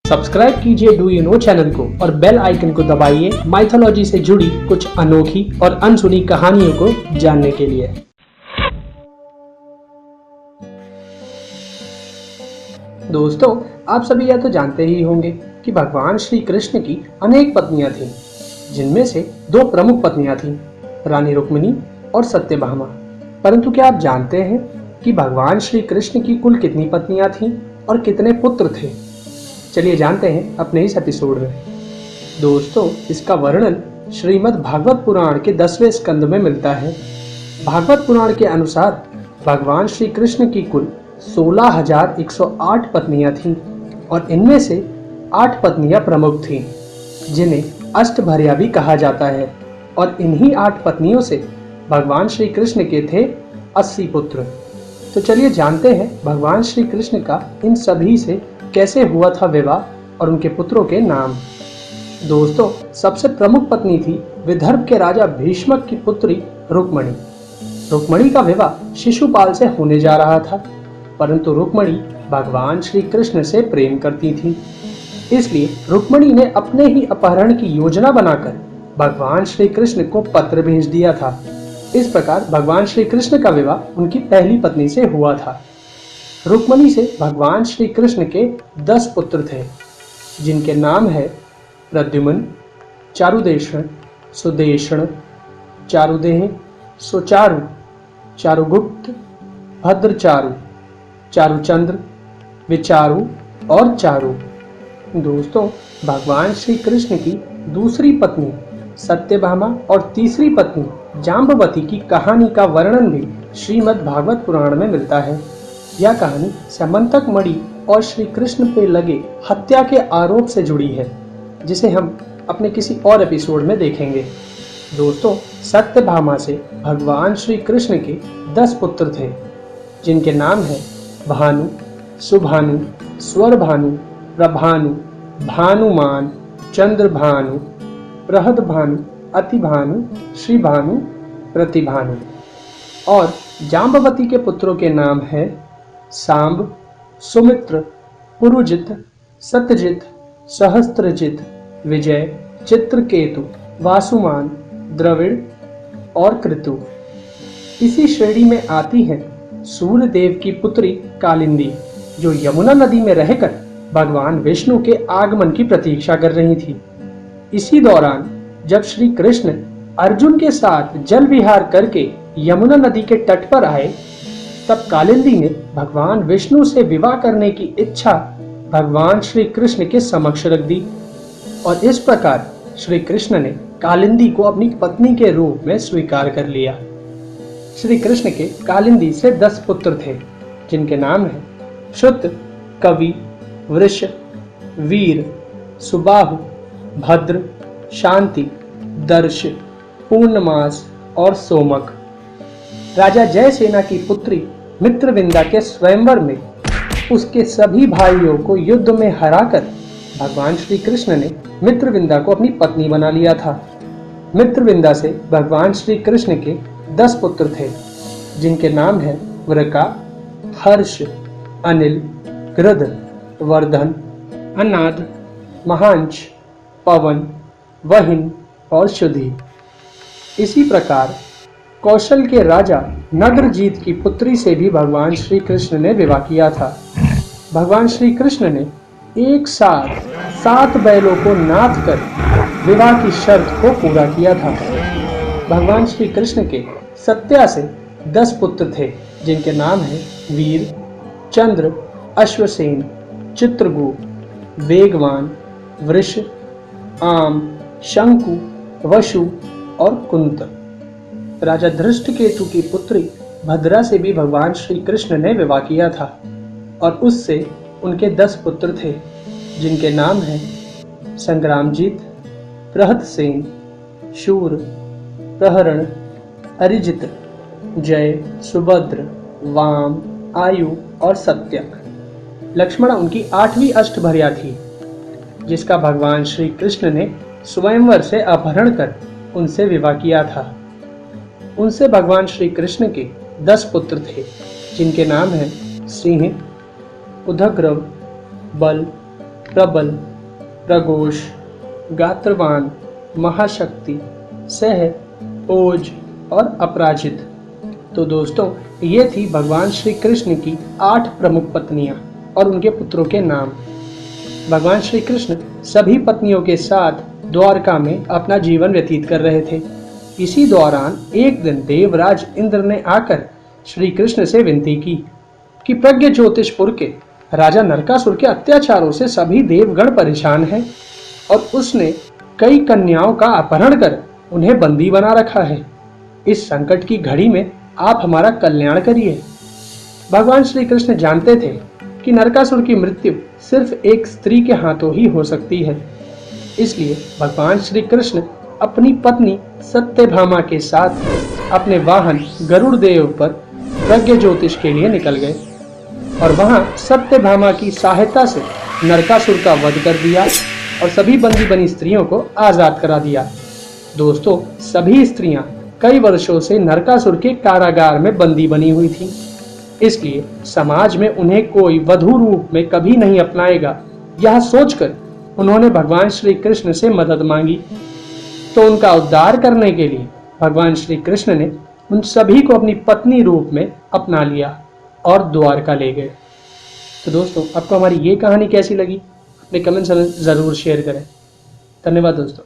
Subscribe कीजिए do you know channel को और बेल आइकन को दबाइए माइथोलॉजी से जुड़ी कुछ अनोखी और अनसुनी कहानियों को जानने के लिए। दोस्तों, आप सभी यह तो जानते ही होंगे कि भगवान श्री कृष्ण की अनेक पत्नियां थीं, जिनमें से दो प्रमुख पत्नियां थीं, रानी रुक्मिणी और सत्यभामा। परंतु क्या आप जानते हैं कि भगवान श्री कृष्ण की कुल कितनी पत्नियां थीं और कितने पुत्र थे? चलिए जानते हैं अपने इस एपिसोड में। दोस्तों, इसका वर्णन श्रीमद् भागवत पुराण के 10वें स्कंद में मिलता है। भागवत पुराण के अनुसार भगवान श्री कृष्ण की कुल 16,108 पत्नियां थीं और इनमें से 8 पत्नियां प्रमुख थीं, जिन्हें अष्टभर्या भी कहा जाता है। और इन्हीं 8 पत्नियों से भगवान श्री कृष्ण के थे 80 पुत्र। तो चलिए जानते हैं भगवान श्री कृष्ण का इन सभी से कैसे हुआ था विवाह और उनके पुत्रों के नाम। दोस्तों, सबसे प्रमुख पत्नी थी विदर्भ के राजा भीष्मक की पुत्री रुक्मिणी। रुक्मिणी का विवाह शिशुपाल से होने जा रहा था, परंतु रुक्मिणी भगवान श्री कृष्ण से प्रेम करती थी। इसलिए रुक्मिणी ने अपने ही अपहरण की योजना बनाकर भगवान श्री कृष्ण को पत्र भेज दिया था। इस प्रकार भगवान श्री कृष्ण का विवाह उनकी पहली पत्नी से हुआ था। रुक्मिणी से भगवान श्री कृष्ण के 10 पुत्र थे, जिनके नाम है प्रद्युम्न, चारुदेशण, सुदेशण, चारुदेह, सुचारु, चारुगुप्त, भद्रचारु, चारुचंद्र, विचारु और चारु। दोस्तों, भगवान श्री कृष्ण की दूसरी पत्नी सत्यभामा और तीसरी पत्नी जाम्बवती की कहानी का वर्णन भी श्रीमद् भागवत पुराण में मिलता है। यह कहानी समंतक मणि और श्री कृष्ण पे लगे हत्या के आरोप से जुड़ी है, जिसे हम अपने किसी और एपिसोड में देखेंगे। दोस्तों, सत्यभामा से भगवान श्री कृष्ण के 10 पुत्र थे, जिनके नाम है भानु, सुभानु, स्वरभानु, प्रभानु, भानुमान, चंद्रभानु, बृहदभानु, अतिभानु, श्रीभानु, प्रतिभानु। और जाम्बवती के पुत्रों के नाम है सांब, सुमित्र, पुरुजित, सत्यजित, सहस्त्रजित, विजय, चित्रकेतु, वासुमान, द्रविड़ और कृतु। इसी श्रेणी में आती है सूर्यदेव की पुत्री कालिंदी, जो यमुना नदी में रहकर भगवान विष्णु के आगमन की प्रतीक्षा कर रही थी। इसी दौरान जब श्री कृष्ण अर्जुन के साथ जल विहार करके यमुना नदी के तट पर आए, तब कालिंदी ने भगवान विष्णु से विवाह करने की इच्छा भगवान श्री कृष्ण के समक्ष रख दी। और इस प्रकार श्री कृष्ण ने कालिंदी को अपनी पत्नी के रूप में स्वीकार कर लिया। श्री कृष्ण के कालिंदी से 10 पुत्र थे, जिनके नाम है श्रुत, कवि, वृष, वीर, सुबाहु, भद्र, शांति, दर्श, पूर्णमास और सोमक। राजा जयसेना की पुत्री मित्रविंदा के स्वयंवर में उसके सभी भाइयों को युद्ध में हराकर भगवान श्री कृष्ण ने मित्रविंदा को अपनी पत्नी बना लिया था। मित्रविंदा से भगवान श्री कृष्ण के 10 पुत्र थे, जिनके नाम है वृका, हर्ष, अनिल, गृध, वर्धन, अनाद, महांश, पवन, वहिन और शुद्धि। इसी प्रकार कौशल के राजा नग्रजीत की पुत्री से भी भगवान श्री कृष्ण ने विवाह किया था। भगवान श्री कृष्ण ने एक साथ 7 बैलों को नाथ कर विवाह की शर्त को पूरा किया था। भगवान श्री कृष्ण के सत्या से 10 पुत्र थे, जिनके नाम है वीर, चंद्र, अश्वसेन, चित्रगुप्त, वेगवान, वृष, आम, शंकु, वशु और कुंत। राजा धृष्टकेतु की पुत्री भद्रा से भी भगवान श्री कृष्ण ने विवाह किया था और उससे उनके 10 पुत्र थे, जिनके नाम हैं संग्रामजीत, बृहदसेन, शूर, प्रहरण, अरिजित, जय, सुभद्र, वाम, आयु और सत्यक। लक्ष्मणा उनकी 8वीं अष्टभर्या थी, जिसका भगवान श्री कृष्ण ने स्वयंवर से अपहरण कर उनसे विवाह किया था। उनसे भगवान श्री कृष्ण के 10 पुत्र थे, जिनके नाम हैं सिंह, उदग्रव, बल, प्रबल, प्रघोष, गात्रवान, महाशक्ति, सह, ओज और अपराजित। तो दोस्तों, ये थी भगवान श्री कृष्ण की 8 प्रमुख पत्नियां और उनके पुत्रों के नाम। भगवान श्री कृष्ण सभी पत्नियों के साथ द्वारका में अपना जीवन व्यतीत कर रहे थे। इसी दौरान एक दिन देवराज इंद्र ने आकर श्री कृष्ण से विनती की कि प्रज्ञ ज्योतिषपुर के राजा नरकासुर के अत्याचारों से सभी देवगण परेशान हैं और उसने कई कन्याओं का अपहरण कर उन्हें बंदी बना रखा है। इस संकट की घड़ी में आप हमारा कल्याण करिए। भगवान श्री कृष्ण जानते थे कि नरकासुर की मृत्यु सिर्फ एक स्त्री के हाथों ही हो सकती है। इसलिए भगवान श्री कृष्ण अपनी पत्नी सत्यभामा के साथ अपने वाहन गरुड़ देव पर प्रज्ञ ज्योतिष के लिए निकल गए और वहां सत्यभामा की सहायता से नरकासुर का वध कर दिया और सभी बंदी बनी स्त्रियों को आजाद करा दिया। दोस्तों, सभी स्त्रियां कई वर्षों से नरकासुर के कारागार में बंदी बनी हुई थीं। इसलिए समाज में उन्हें कोई वधू रूप में कभी नहीं अपनाएगा, यह सोचकर उन्होंने भगवान श्री कृष्ण से मदद मांगी। तो उनका उद्धार करने के लिए भगवान श्री कृष्ण ने उन सभी को अपनी पत्नी रूप में अपना लिया और द्वारका ले गए। तो दोस्तों, आपको हमारी ये कहानी कैसी लगी? अपने कमेंट्स में ज़रूर शेयर करें। धन्यवाद दोस्तों।